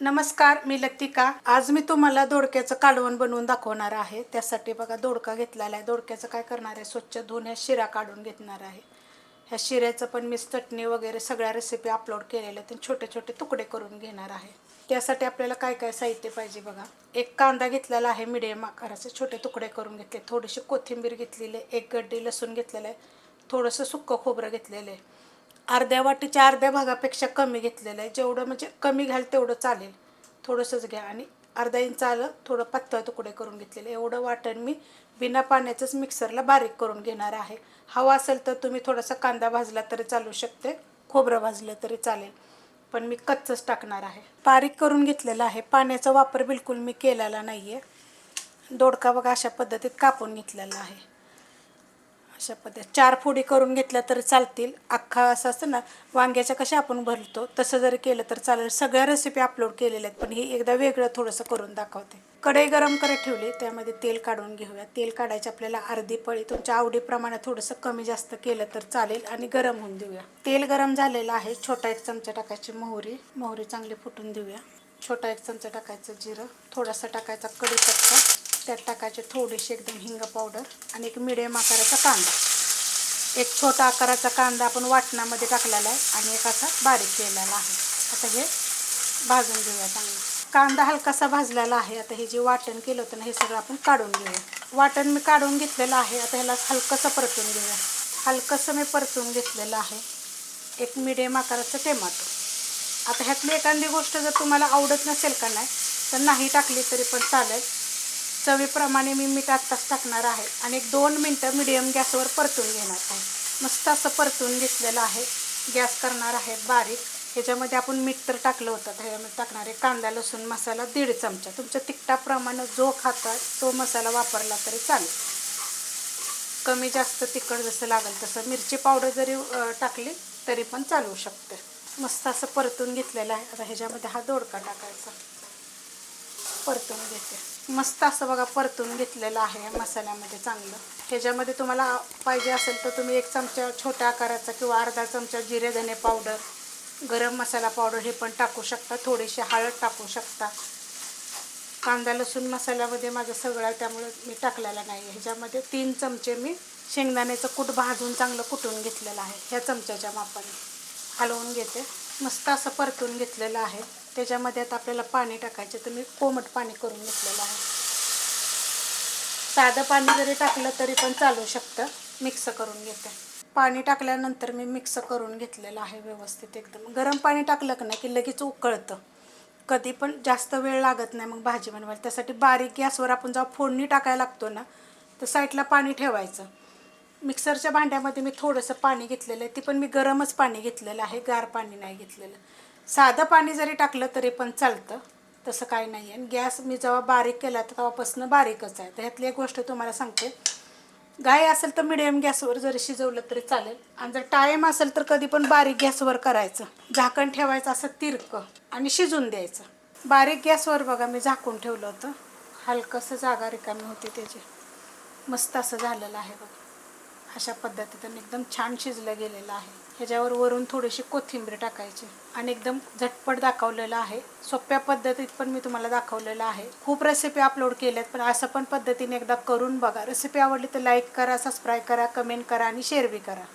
नमस्कार, मी लतिका। आज मी तुम्हाला दोडक्याचं कालवण बनवून दाखवणार आहे। त्यासाठी बघा दोडका घेतलेला आहे। दोडक्याचं काय करणार आहे, स्वच्छ धुवून ह्या शिरा काढून घेणार आहे। ह्या शिऱ्याचं पण मी चटणी वगैरे सगळ्या रेसिपी अपलोड केलेल्या आहेत। छोटे छोटे तुकडे करून घेणार आहे। त्यासाठी आपल्याला काय काय साहित्य पाहिजे बघा। एक कांदा घेतलेला आहे मीडियम आकाराचे, छोटे तुकडे करून घेतले। थोडीशी कोथिंबीर घेतलेली आहे, एक गड्डी लसूण घेतलेलं आहे, थोडंसं सुक्कं खोबरं घेतलेलं आहे। अर्ध्या वाटीच्या अर्ध्या भागापेक्षा कमी घेतलेलं आहे। जेवढं म्हणजे कमी घाल तेवढं चालेल, थोडंसंच घ्या। आणि अर्धा इंच आलं थोडं पातळ तुकडे करून घेतलेले। एवढं वाटण मी बिना पाण्याचंच मिक्सरला बारीक करून घेणार आहे। हवा असेल तर तुम्ही थोडासा कांदा भाजला तरी चालू शकते, खोबरं भाजलं तरी चालेल, पण मी कच्चंच टाकणार आहे। बारीक करून घेतलेलं आहे, पाण्याचा वापर बिलकुल मी केलेला नाही आहे। दोडका बघा अशा पद्धतीत कापून घेतलेला आहे। अशा पद्धतीत 4 फोडी करून घेतल्या तर चालतील। अख्खा असं असतं ना, वांग्याच्या कशा आपण भरतो तसं जरी केलं तर चालेल। सगळ्या रेसिपी अपलोड केलेल्या आहेत, पण ही एकदा वेगळं थोडंसं करून दाखवते। कढई गरम करत ठेवली, त्यामध्ये तेल काढून घेऊया। तेल काढायचे आपल्याला अर्धी पळी, तुमच्या आवडीप्रमाणे थोडंसं कमी जास्त केलं तर चालेल। आणि गरम होऊन देऊया। तेल गरम झालेलं आहे। छोटा 1 चमचा टाकायची मोहरी चांगली फुटून देऊया। छोटा 1 चमचा टाकायचं जिरं, थोडासा टाकायचा कढीपत्ता, त्यात टाकायचे थोडीशी एकदम हिंग पावडर आणि एक मिडियम आकाराचा कांदा। एक छोटा आकाराचा कांदा आपण वाटणामध्ये टाकलेला आहे आणि एक असा बारीक केलेला आहे। आता हे भाजून घेऊया चांगलं। कांदा हलकासा भाजलेला आहे। आता हे जे वाटण केलं होतं ना, हे सगळं आपण काढून घेऊया। वाटण मी काढून घेतलेलं आहे। आता ह्याला हलकंसं परतून घेऊया। हलकंसं मी परतून घेतलेलं आहे। एक मिडियम आकाराचं टोमॅटो। आता ह्यातली एखादी गोष्ट जर तुम्हाला आवडत नसेल का नाही, तर नाही टाकली तरी पण चालेल। चवीप्रमाणे मी मीठ आत्ताच टाकणार आहे आणि एक 2 मिनटं मीडियम गॅसवर परतून घेणार आहे। मस्त असं परतून घेतलेलं आहे। गॅस करणार आहे बारीक। ह्याच्यामध्ये आपण मीठ तर टाकलं होतं, तर ह्यामध्ये टाकणार आहे कांदा लसूण मसाला 1.5 चमचा। तुमच्या तिखटाप्रमाणे जो खाता तो मसाला वापरला तरी चालेल। कमी जास्त तिखट जसं लागेल तसं। मिरची पावडर जरी टाकली तरी पण चालू शकते। मस्त असं परतून घेतलेलं आहे। आता ह्याच्यामध्ये हा दोडका टाकायचा, परतून घेते। मस्त असं बघा परतून घेतलेलं आहे मसाल्यामध्ये चांगलं। ह्याच्यामध्ये तुम्हाला पाहिजे असेल तर तुम्ही 1 चमचा छोट्या आकाराचा किंवा अर्धा चमचा जिरे धने पावडर, गरम मसाला पावडर हे पण टाकू शकता। थोडीशी हळद टाकू शकता। कांदा लसूण मसाल्यामध्ये माझं सगळं आहे, त्यामुळे मी टाकलेला नाही आहे। ह्याच्यामध्ये 3 चमचे मी शेंगदाण्याचं कूट भाजून चांगलं कुटून घेतलेलं आहे, ह्या चमच्याच्या मापाने हलवून घेते। मस्त असं परतून घेतलेलं आहे। त्याच्यामध्ये आता आपल्याला पाणी टाकायचं, तर मी कोमट पाणी करून घेतलेलं आहे। साधं पाणी जरी टाकलं तरी पण चालू शकतं। मिक्स करून घेते। पाणी टाकल्यानंतर मी मिक्स करून घेतलेलं आहे व्यवस्थित एकदम। गरम पाणी टाकलं की नाही की लगेच उकळतं, कधी पण जास्त वेळ लागत नाही मग भाजी बनवायला। त्यासाठी बारीक गॅसवर आपण जेव्हा फोडणी टाकायला लागतो ना, तर साईडला पाणी ठेवायचं। मिक्सरच्या भांड्यामध्ये मी थोडंसं पाणी घेतलेलं आहे, ते पण मी गरमच पाणी घेतलेलं आहे, गार पाणी नाही घेतलेलं। साधं पाणी जरी टाकलं तरी पण चालतं, तसं काही नाही आहे। आणि गॅस मी जेव्हा बारीक केला तर तेव्हापासून बारीकच आहे। तर ह्यातली एक गोष्ट तुम्हाला सांगते, घाई असेल तर मिडियम गॅसवर जरी शिजवलं तरी चालेल। आणि जर टाईम असेल तर कधी पण बारीक गॅसवर करायचं, झाकण ठेवायचं असं तिरकं आणि शिजून द्यायचं। बारीक गॅसवर बघा मी झाकून ठेवलं होतं, हलकंसं जागा रिकामी होती त्याची। मस्त असं झालेलं आहे बघा। अशा पद्धतीने एकदम छान शिजलं गेलेलं आहे। ह्याच्यावर वरून थोडीशी कोथिंबीर टाकायची आणि एकदम झटपट दाखवलेलं आहे। सोप्या पद्धतीत पण मी तुम्हाला दाखवलेलं आहे। खूप रेसिपी अपलोड केल्यात, पण असं पण पद्धतीने एकदा करून बघा। रेसिपी आवडली तर लाईक करा, सबस्क्राईब करा, कमेंट करा आणि शेअर बी करा।